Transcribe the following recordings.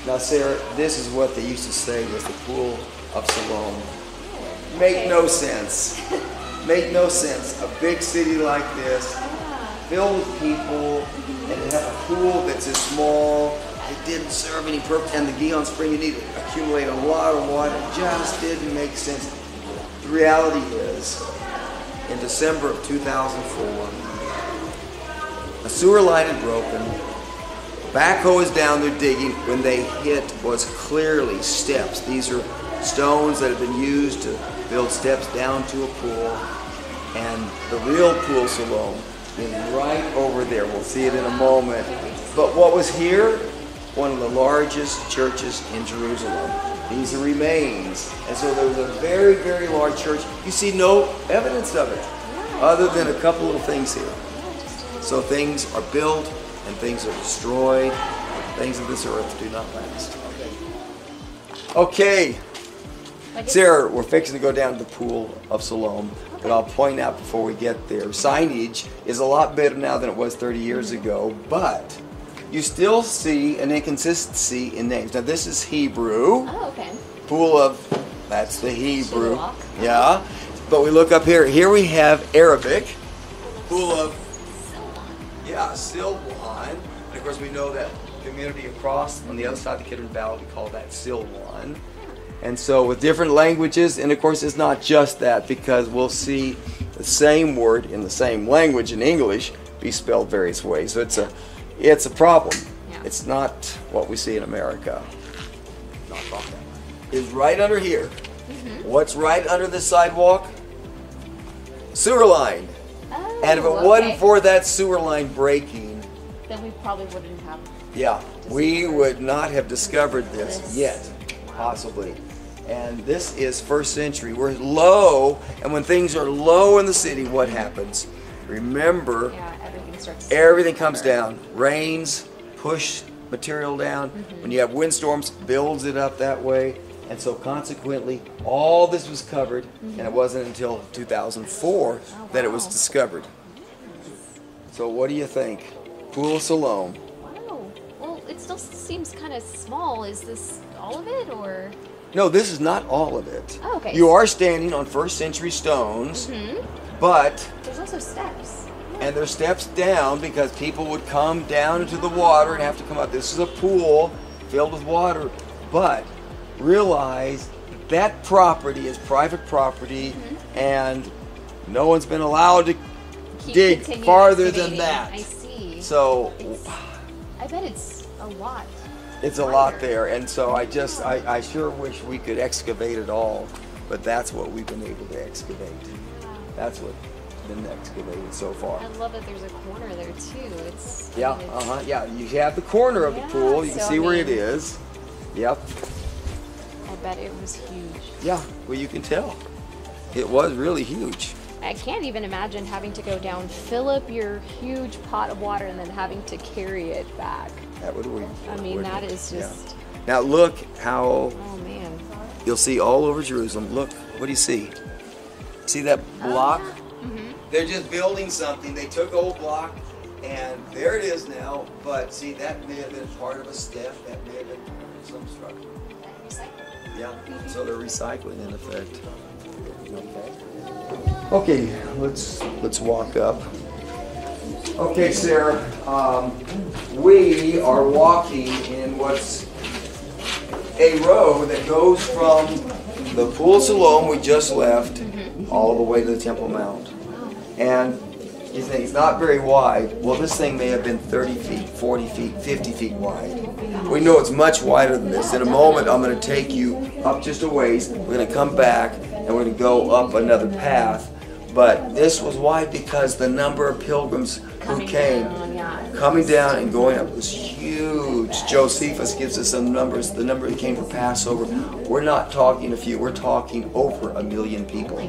Now, Sarah, this is what they used to say was the pool of Shiloam. Make no sense. Make no sense. A big city like this, filled with people, and to have a pool that's this small, it didn't serve any purpose, and the Gihon Spring, you need to accumulate a lot of water. It just didn't make sense. The reality is, in December of 2004, a sewer line had broken. Backhoe is down there digging. When they hit was clearly steps. These are stones that have been used to build steps down to a pool. And the real pool Shiloam is right over there. We'll see it in a moment. But what was here? One of the largest churches in Jerusalem. These are remains. And so there was a very, very large church. You see no evidence of it, other than a couple little things here. So things are built and things are destroyed. Things of this earth do not last. Okay. Sarah, we're fixing to go down to the pool of Shiloam, but I'll point out before we get there, signage is a lot better now than it was 30 years ago, but you still see an inconsistency in names. Now this is Hebrew. Oh, okay. Pool of, that's the Hebrew. Shiloam. Yeah. But we look up here. Here we have Arabic. Pool of, yeah, Silwan. And of course we know that community across on the other side of the Kidron Valley, we call that Silwan. And so with different languages, and of course it's not just that, because we'll see the same word in the same language in English be spelled various ways. So it's a problem. Yeah. It's not what we see in America. Is right under here. What's right under the sidewalk? Sewer line. Oh, And if it wasn't for that sewer line breaking, then we probably wouldn't have. yeah, we would not have discovered this yet, possibly. And this is first century. We're low, and when things are low in the city, what happens? Remember, Yeah, everything comes down. Rains push material down. When you have windstorms, builds it up that way. And so consequently, all this was covered, and it wasn't until 2004 that it was discovered. So what do you think? Pool of Shiloam. Wow. Well, it still seems kind of small. Is this all of it, or? No, this is not all of it. Oh, okay. You are standing on first century stones, but There's also steps. and there's steps down because people would come down into the water and have to come up. This is a pool filled with water, but realize that property is private property, and no one's been allowed to dig farther than that. I see. So I bet it's a lot. it's a lot there, and so I sure wish we could excavate it all, but that's what we've been able to excavate. That's what's been excavated so far. I love that there's a corner there too. It's Yeah, I mean, it's, yeah. You have the corner of the Yeah, pool. You can so, see I where mean- it is. Yep. I bet it was huge. Yeah. Well, you can tell. It was really huge. I can't even imagine having to go down, fill up your huge pot of water, and then having to carry it back. That would be. I mean, that is just. Now look how Oh man. you'll see all over Jerusalem. Look, what do you see? See that block? They're just building something. They took old block, and there it is now. But see, that may have been part of a step. That may have been part of some structure. Yeah. So they're recycling in effect. Okay, let's walk up. Okay, Sarah, we are walking in what's a road that goes from the Pool of Shiloam we just left all the way to the Temple Mount. And you think it's not very wide. Well, this thing may have been 30 feet, 40 feet, 50 feet wide. We know it's much wider than this. In a moment, I'm going to take you up just a ways. We're going to come back, and we're going to go up another path. But this was wide because the number of pilgrims who came, coming down and going up was huge. Josephus gives us some numbers. The number that came for Passover, we're not talking a few, we're talking over 1 million people.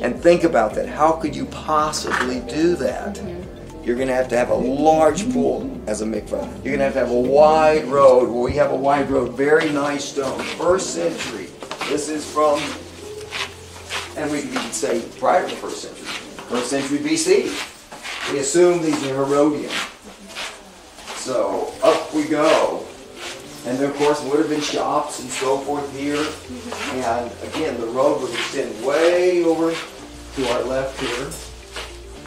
And think about that. How could you possibly do that? You're going to have a large pool as a mikvah. You're going to have a wide road. Well, we have a wide road, very nice stone, first century. This is from, and we can say prior to the first century BC. We assume these are Herodian. So up we go. And there, of course, would have been shops and so forth here. And again, the road would extend way over to our left here.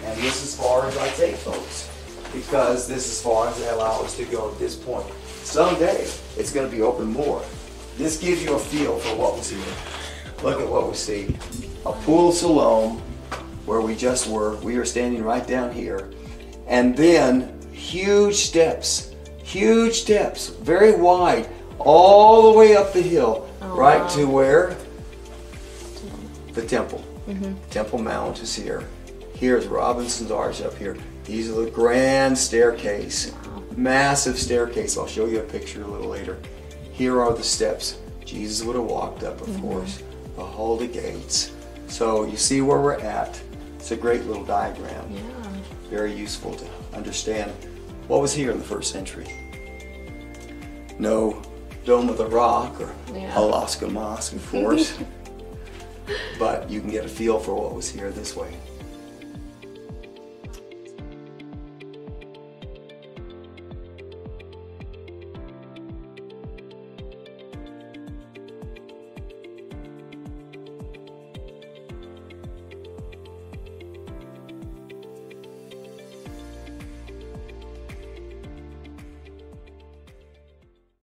And this is as far as I take, folks, because this is as far as they allow us to go at this point. Someday, it's going to be open more. This gives you a feel for what was here. Look at what we see. A pool of Shiloam, where we just were. We are standing right down here. And then huge steps, very wide, all the way up the hill, right to where? The temple. Temple Mount is here. Here's Robinson's Arch up here. These are the grand staircase, massive staircase. I'll show you a picture a little later. Here are the steps. Jesus would have walked up, of course, the holy gates. So you see where we're at. It's a great little diagram. Yeah. Very useful to understand what was here in the first century. No Dome of the Rock or Alaska Mosque, of course, but you can get a feel for what was here this way.